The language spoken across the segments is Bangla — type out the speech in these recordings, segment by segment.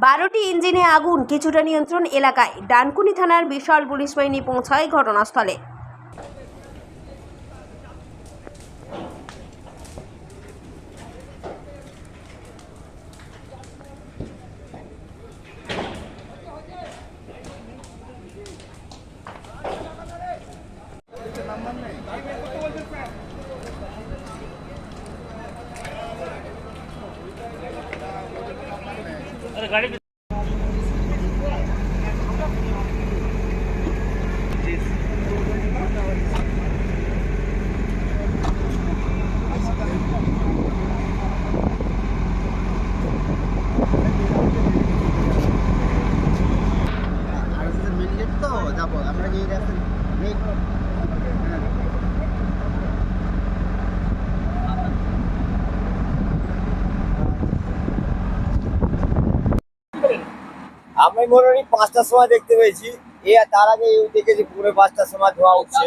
12টি ইঞ্জিনে আগুন, কিছুটা নিয়ন্ত্রণ এলাকায়। ডানকুনি থানার বিশাল পুলিশ বাহিনী পৌঁছায় ঘটনাস্থলে। আমি মোটামুটি 5টার সময় দেখতে পেয়েছি। তার আগে দেখেছি পুরো 5টার সময় ধোয়া উঠছে।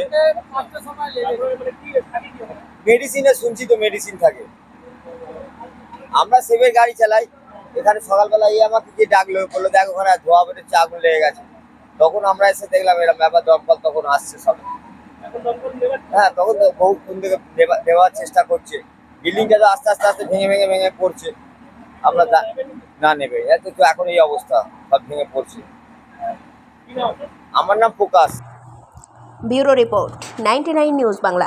মেডিসিনে শুনছি তো মেডিসিন থাকে। আমরা সেভের গাড়ি চালাই। এখানে সকালবেলা আমাকে কি ডাকলো, বললো দেখো ওখানে ধোয়া বেরোচ্ছে, আগুন লেগে গেছে। তখন আমরা এসে দেখলাম এরকম ব্যাপার, দমকল তখন আসছে সব। হ্যাঁ, তখন তো বহু কোন থেকে দেওয়ার চেষ্টা করছে। বিল্ডিংটা তো আস্তে আস্তে আস্তে ভেঙে ভেঙে ভেঙে পড়ছে। আমরা না নেবে এত তো এখন এই অবস্থা, সব ভেঙে পড়ছে। আমার নাম Prakash. Bureau report, 99 news Bangla.